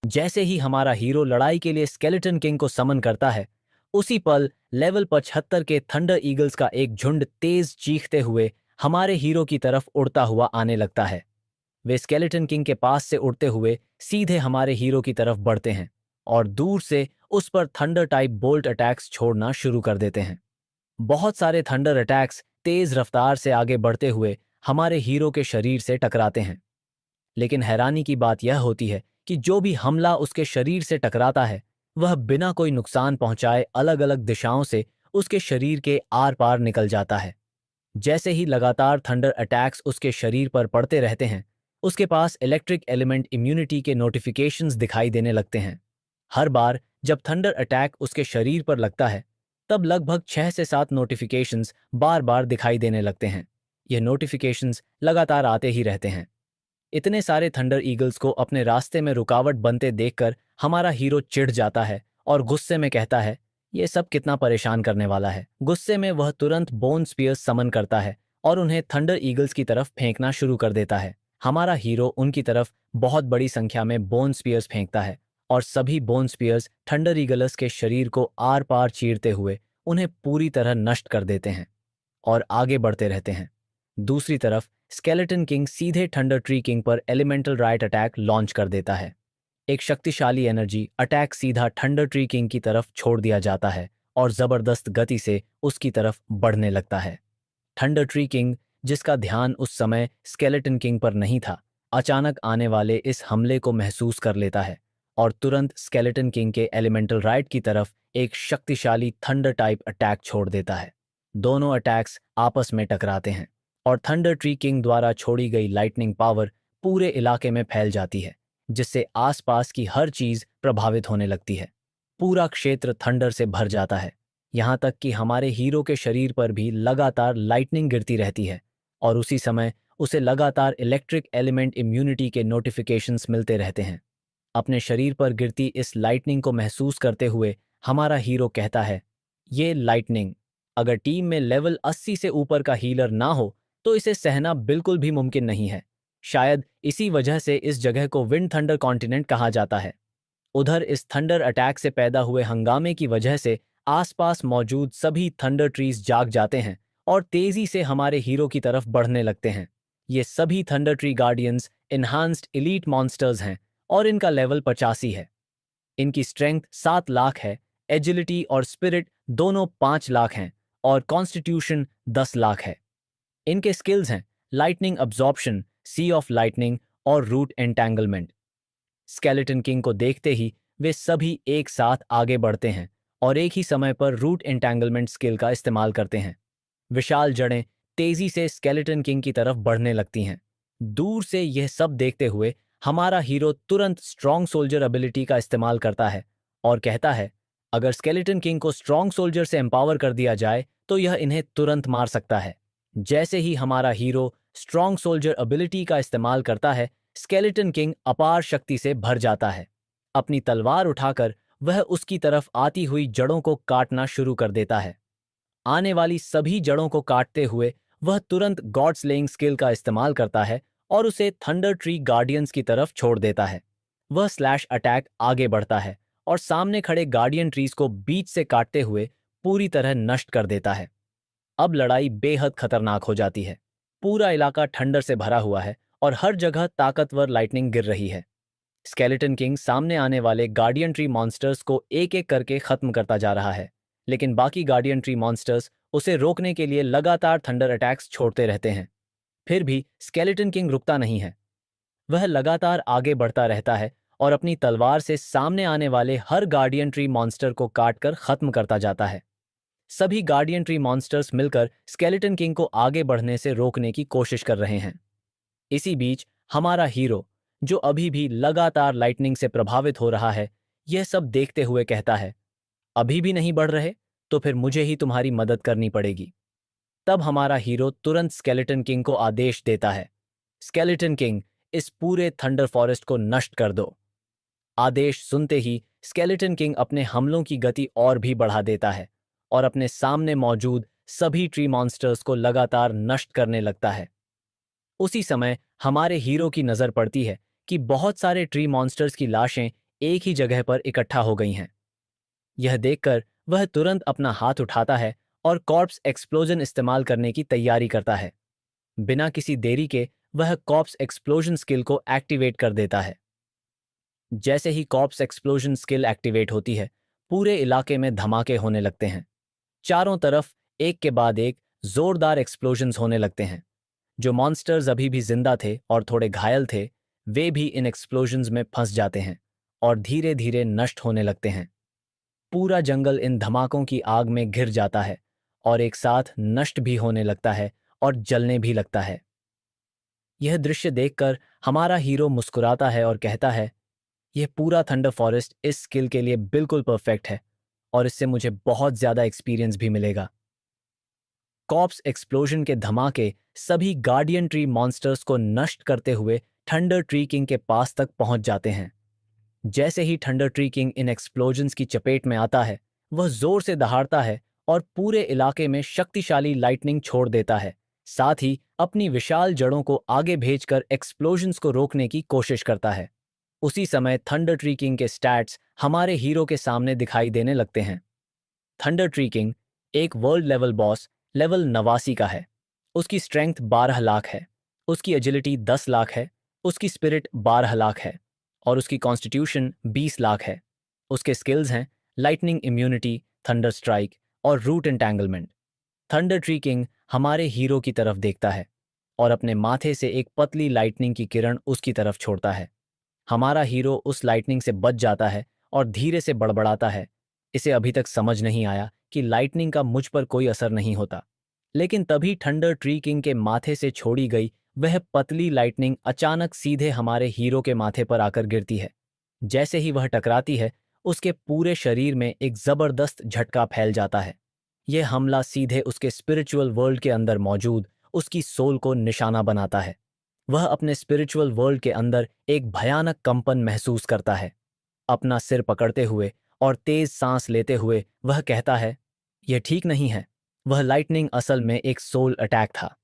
जैसे ही हमारा हीरो लड़ाई के लिए स्केलेटन किंग को समन करता है, उसी पल लेवल 75 के थंडर ईगल्स का एक झुंड तेज चीखते हुए हमारे हीरो की तरफ उड़ता हुआ आने लगता है। वे स्केलेटन किंग के पास से उड़ते हुए सीधे हमारे हीरो की तरफ बढ़ते हैं और दूर से उस पर थंडर टाइप बोल्ट अटैक्स छोड़ना शुरू कर देते हैं। बहुत सारे थंडर अटैक्स तेज रफ्तार से आगे बढ़ते हुए हमारे हीरो के शरीर से टकराते हैं। लेकिन हैरानी की बात यह होती है कि जो भी हमला उसके शरीर से टकराता है, वह बिना कोई नुकसान पहुंचाए अलग अलग दिशाओं से उसके शरीर के आर पार निकल जाता है। जैसे ही लगातार थंडर अटैक्स उसके शरीर पर पड़ते रहते हैं, उसके पास इलेक्ट्रिक एलिमेंट इम्यूनिटी के नोटिफिकेशंस दिखाई देने लगते हैं। हर बार जब थंडर अटैक उसके शरीर पर लगता है, तब लगभग 6 से 7 नोटिफिकेशंस बार बार दिखाई देने लगते हैं। यह नोटिफिकेशंस लगातार आते ही रहते हैं। इतने सारे थंडर ईगल्स को अपने रास्ते में रुकावट बनते देखकर हमारा हीरो चिढ़ जाता है और गुस्से में कहता है, ये सब कितना परेशान करने वाला है। गुस्से में वह तुरंत बोन स्पीयर्स समन करता है और उन्हें थंडर ईगल्स की तरफ फेंकना शुरू कर देता है। हमारा हीरो उनकी तरफ बहुत बड़ी संख्या में बोन स्पीयर्स फेंकता है और सभी बोन स्पीयर्स थंडर ईगल्स के शरीर को आर पार चीरते हुए उन्हें पूरी तरह नष्ट कर देते हैं और आगे बढ़ते रहते हैं। दूसरी तरफ स्केलेटन किंग सीधे थंडर ट्री किंग पर एलिमेंटल राइट अटैक लॉन्च कर देता है। एक शक्तिशाली एनर्जी अटैक सीधा थंडर ट्री किंग की तरफ छोड़ दिया जाता है और जबरदस्त गति से उसकी तरफ बढ़ने लगता है। थंडर ट्री किंग, जिसका ध्यान उस समय स्केलेटन किंग पर नहीं था, अचानक आने वाले इस हमले को महसूस कर लेता है और तुरंत स्केलेटन किंग के एलिमेंटल राइट की तरफ एक शक्तिशाली थंडर टाइप अटैक छोड़ देता है। दोनों अटैक्स आपस में टकराते हैं और थंडर ट्री किंग द्वारा छोड़ी गई लाइटनिंग पावर पूरे इलाके में फैल जाती है, जिससे आसपास की हर चीज प्रभावित होने लगती है। पूरा क्षेत्र थंडर से भर जाता है, यहाँ तक कि हमारे हीरो के शरीर पर भी लगातार लाइटनिंग गिरती रहती है और उसी समय उसे लगातार इलेक्ट्रिक एलिमेंट इम्यूनिटी के नोटिफिकेशंस मिलते रहते हैं। अपने शरीर पर गिरती इस लाइटनिंग को महसूस करते हुए हमारा हीरो कहता है, ये लाइटनिंग, अगर टीम में लेवल 80 से ऊपर का हीलर ना हो तो इसे सहना बिल्कुल भी मुमकिन नहीं है। शायद इसी वजह से इस जगह को विंड थंडर कॉन्टिनेंट कहा जाता है। उधर इस थंडर अटैक से पैदा हुए हंगामे की वजह से आसपास मौजूद सभी थंडर ट्रीज जाग जाते हैं और तेजी से हमारे हीरो की तरफ बढ़ने लगते हैं। ये सभी thunder tree guardians enhanced elite monsters हैं और इनका लेवल 85 है। इनकी स्ट्रेंथ 7 लाख है, एजिलिटी और स्पिरिट दोनों 5 लाख हैं और कॉन्स्टिट्यूशन 10 लाख है। इनके स्किल्स हैं lightning absorption, sea of lightning और रूट एंटैंगलमेंट। स्केलेटन किंग को देखते ही वे सभी एक साथ आगे बढ़ते हैं और एक ही समय पर रूट एंटैंगलमेंट स्किल का इस्तेमाल करते हैं। विशाल जड़ें तेजी से स्केलेटन किंग की तरफ बढ़ने लगती हैं। दूर से यह सब देखते हुए हमारा हीरो तुरंत स्ट्रॉन्ग सोल्जर एबिलिटी का इस्तेमाल करता है और कहता है, अगर स्केलेटन किंग को स्ट्रॉन्ग सोल्जर से एम्पावर कर दिया जाए तो यह इन्हें तुरंत मार सकता है। जैसे ही हमारा हीरो स्ट्रॉन्ग सोल्जर एबिलिटी का इस्तेमाल करता है, स्केलेटन किंग अपार शक्ति से भर जाता है। अपनी तलवार उठाकर वह उसकी तरफ आती हुई जड़ों को काटना शुरू कर देता है। आने वाली सभी जड़ों को काटते हुए वह तुरंत गॉड स्लेइंग स्किल का इस्तेमाल करता है और उसे थंडर ट्री गार्डियंस की तरफ छोड़ देता है। वह स्लैश अटैक आगे बढ़ता है और सामने खड़े गार्डियन ट्रीज को बीच से काटते हुए पूरी तरह नष्ट कर देता है। अब लड़ाई बेहद खतरनाक हो जाती है। पूरा इलाका ठंडर से भरा हुआ है और हर जगह ताकतवर लाइटनिंग गिर रही है। स्केलेटन किंग सामने आने वाले गार्डियन ट्री मॉन्स्टर्स को एक एक करके खत्म करता जा रहा है, लेकिन बाकी गार्डियन ट्री मॉन्स्टर्स उसे रोकने के लिए लगातार थंडर अटैक्स छोड़ते रहते हैं। फिर भी स्केलेटन किंग रुकता नहीं है। वह लगातार आगे बढ़ता रहता है और अपनी तलवार से सामने आने वाले हर गार्डियन ट्री मॉन्स्टर को काटकर खत्म करता जाता है। सभी गार्डियन ट्री मॉन्स्टर्स मिलकर स्केलेटन किंग को आगे बढ़ने से रोकने की कोशिश कर रहे हैं। इसी बीच हमारा हीरो, जो अभी भी लगातार लाइटनिंग से प्रभावित हो रहा है, यह सब देखते हुए कहता है, अभी भी नहीं बढ़ रहे तो फिर मुझे ही तुम्हारी मदद करनी पड़ेगी। तब हमारा हीरो तुरंत स्केलेटन किंग को आदेश देता है, स्केलेटन किंग, इस पूरे थंडर फॉरेस्ट को नष्ट कर दो। आदेश सुनते ही स्केलेटन किंग अपने हमलों की गति और भी बढ़ा देता है और अपने सामने मौजूद सभी ट्री मॉन्स्टर्स को लगातार नष्ट करने लगता है। उसी समय हमारे हीरो की नजर पड़ती है कि बहुत सारे ट्री मॉन्स्टर्स की लाशें एक ही जगह पर इकट्ठा हो गई हैं। यह देखकर वह तुरंत अपना हाथ उठाता है और कॉर्प्स एक्सप्लोजन इस्तेमाल करने की तैयारी करता है। बिना किसी देरी के वह कॉर्प्स एक्सप्लोजन स्किल को एक्टिवेट कर देता है। जैसे ही कॉर्प्स एक्सप्लोजन स्किल एक्टिवेट होती है, पूरे इलाके में धमाके होने लगते हैं। चारों तरफ एक के बाद एक जोरदार एक्सप्लोजन्स होने लगते हैं। जो मॉन्स्टर्स अभी भी जिंदा थे और थोड़े घायल थे, वे भी इन एक्सप्लोजन्स में फंस जाते हैं और धीरे धीरे नष्ट होने लगते हैं। पूरा जंगल इन धमाकों की आग में घिर जाता है और एक साथ नष्ट भी होने लगता है और जलने भी लगता है। यह दृश्य देखकर हमारा हीरो मुस्कुराता है और कहता है, यह पूरा थंडर फॉरेस्ट इस स्किल के लिए बिल्कुल परफेक्ट है और इससे मुझे बहुत ज्यादा एक्सपीरियंस भी मिलेगा। कॉप्स एक्सप्लोजन के धमाके सभी गार्डियन ट्री मॉन्स्टर्स को नष्ट करते हुए थंडर ट्री किंग के पास तक पहुंच जाते हैं। जैसे ही thunder tree king in explosions की चपेट में आता है, वह जोर से दहाड़ता है और पूरे इलाके में शक्तिशाली लाइटनिंग छोड़ देता है। साथ ही अपनी विशाल जड़ों को आगे भेजकर एक्सप्लोजन्स को रोकने की कोशिश करता है। उसी समय थंडर ट्री किंग के स्टैट्स हमारे हीरो के सामने दिखाई देने लगते हैं। थंडर ट्री किंग एक वर्ल्ड लेवल बॉस लेवल 89 का है। उसकी स्ट्रेंथ 12 लाख है, उसकी एजिलिटी 10 लाख है, उसकी स्पिरिट 12 लाख है और उसकी कॉन्स्टिट्यूशन 20 लाख है। उसके स्किल्स हैं लाइटनिंग इम्यूनिटी, थंडर स्ट्राइक और root entanglement. Thunder tree king हमारे हीरो की तरफ देखता है और अपने माथे से एक पतली लाइटनिंग की किरण उसकी तरफ छोड़ता है। हमारा हीरो उस लाइटनिंग से बच जाता है और धीरे से बड़बड़ाता है, इसे अभी तक समझ नहीं आया कि लाइटनिंग का मुझ पर कोई असर नहीं होता। लेकिन तभी थंडर ट्री किंग के माथे से छोड़ी गई वह पतली लाइटनिंग अचानक सीधे हमारे हीरो के माथे पर आकर गिरती है। जैसे ही वह टकराती है, उसके पूरे शरीर में एक जबरदस्त झटका फैल जाता है। यह हमला सीधे उसके स्पिरिचुअल वर्ल्ड के अंदर मौजूद उसकी सोल को निशाना बनाता है। वह अपने स्पिरिचुअल वर्ल्ड के अंदर एक भयानक कंपन महसूस करता है। अपना सिर पकड़ते हुए और तेज सांस लेते हुए वह कहता है, यह ठीक नहीं है। वह लाइटनिंग असल में एक सोल अटैक था।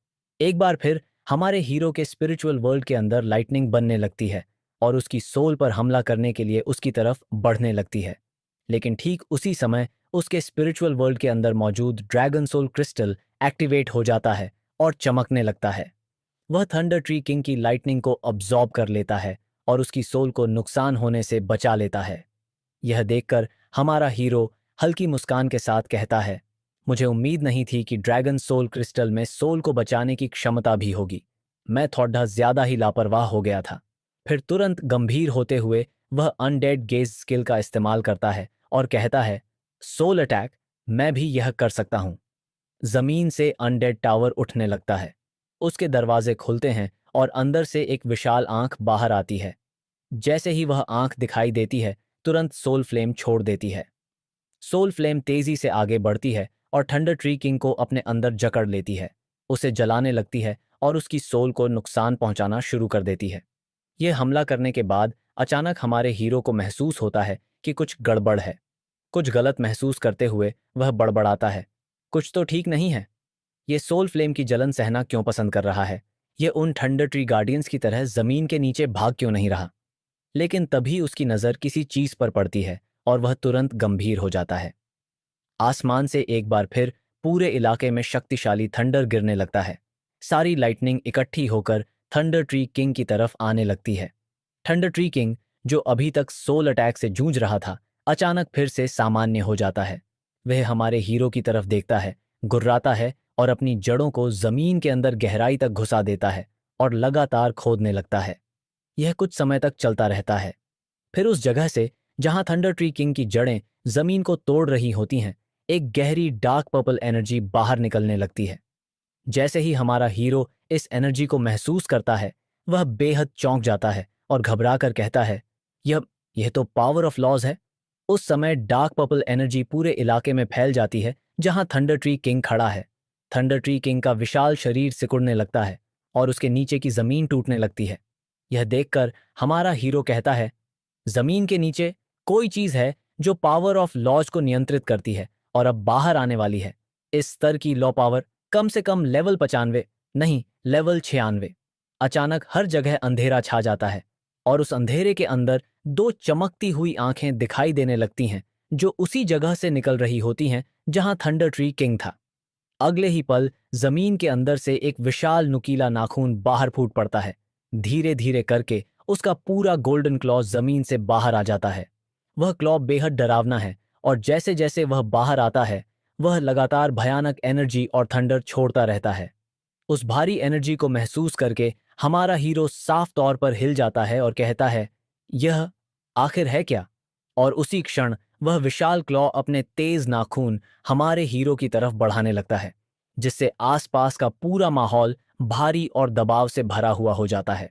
एक बार फिर हमारे हीरो के स्पिरिचुअल वर्ल्ड के अंदर लाइटनिंग बनने लगती है और उसकी सोल पर हमला करने के लिए उसकी तरफ बढ़ने लगती है। लेकिन ठीक उसी समय उसके स्पिरिचुअल वर्ल्ड के अंदर मौजूद ड्रैगन सोल क्रिस्टल एक्टिवेट हो जाता है और चमकने लगता है। वह थंडर ट्री किंग की लाइटनिंग को अब्जॉर्ब कर लेता है और उसकी सोल को नुकसान होने से बचा लेता है। यह देखकर हमारा हीरो हल्की मुस्कान के साथ कहता है, मुझे उम्मीद नहीं थी कि ड्रैगन सोल क्रिस्टल में सोल को बचाने की क्षमता भी होगी। मैं थोड़ा ज्यादा ही लापरवाह हो गया था। फिर तुरंत गंभीर होते हुए वह अनडेड गेज स्किल का इस्तेमाल करता है और कहता है, सोल अटैक, मैं भी यह कर सकता हूं। जमीन से अनडेड टावर उठने लगता है। उसके दरवाजे खुलते हैं और अंदर से एक विशाल आंख बाहर आती है। जैसे ही वह आंख दिखाई देती है, तुरंत सोल फ्लेम छोड़ देती है। सोल फ्लेम तेजी से आगे बढ़ती है और थंडर ट्री किंग को अपने अंदर जकड़ लेती है, उसे जलाने लगती है और उसकी सोल को नुकसान पहुंचाना शुरू कर देती है। यह हमला करने के बाद अचानक हमारे हीरो को महसूस होता है कि कुछ गड़बड़ है। कुछ गलत महसूस करते हुए वह बड़बड़ाता है, कुछ तो ठीक नहीं है। ये सोल फ्लेम की जलन सहना क्यों पसंद कर रहा है? ये उन थंडर ट्री गार्डियंस की तरह जमीन के नीचे भाग क्यों नहीं रहा? लेकिन तभी उसकी नजर किसी चीज पर पड़ती है और वह तुरंत गंभीर हो जाता है। आसमान से एक बार फिर पूरे इलाके में शक्तिशाली थंडर गिरने लगता है। सारी लाइटनिंग इकट्ठी होकर थंडर ट्री किंग की तरफ आने लगती है। थंडर ट्री किंग, जो अभी तक सोल अटैक से जूझ रहा था, अचानक फिर से सामान्य हो जाता है। वह हमारे हीरो की तरफ देखता है, गुर्राता है और अपनी जड़ों को जमीन के अंदर गहराई तक घुसा देता है और लगातार खोदने लगता है। यह कुछ समय तक चलता रहता है। फिर उस जगह से जहां थंडर ट्री किंग की जड़ें जमीन को तोड़ रही होती हैं, एक गहरी डार्क पर्पल एनर्जी बाहर निकलने लगती है। जैसे ही हमारा हीरो इस एनर्जी को महसूस करता है, वह बेहद चौंक जाता है और घबरा कर कहता है, यह यह तो पावर ऑफ लॉज है। उस समय डार्क पर्पल एनर्जी पूरे इलाके में फैल जाती है जहां थंडर ट्री किंग खड़ा है। थंडर ट्री किंग का विशाल शरीर सिकुड़ने लगता है और उसके नीचे की जमीन टूटने लगती है। यह देखकर हमारा हीरो कहता है, जमीन के नीचे कोई चीज है जो पावर ऑफ लॉज को नियंत्रित करती है और अब बाहर आने वाली है। इस स्तर की लॉ पावर कम से कम लेवल 95, नहीं लेवल 96। अचानक हर जगह अंधेरा छा जाता है और उस अंधेरे के अंदर दो चमकती हुई आंखें दिखाई देने लगती हैं जो उसी जगह से निकल रही होती हैं जहां थंडर ट्री किंग था। अगले ही पल जमीन के अंदर से एक विशाल नुकीला नाखून बाहर फूट पड़ता है। धीरे धीरे करके उसका पूरा गोल्डन क्लॉ जमीन से बाहर आ जाता है। वह क्लॉ बेहद डरावना है और जैसे जैसे वह बाहर आता है वह लगातार भयानक एनर्जी और थंडर छोड़ता रहता है। उस भारी एनर्जी को महसूस करके हमारा हीरो साफ तौर पर हिल जाता है और कहता है, यह आखिर है क्या? और उसी क्षण वह विशाल क्लॉ अपने तेज नाखून हमारे हीरो की तरफ बढ़ाने लगता है, जिससे आसपास का पूरा माहौल भारी और दबाव से भरा हुआ हो जाता है।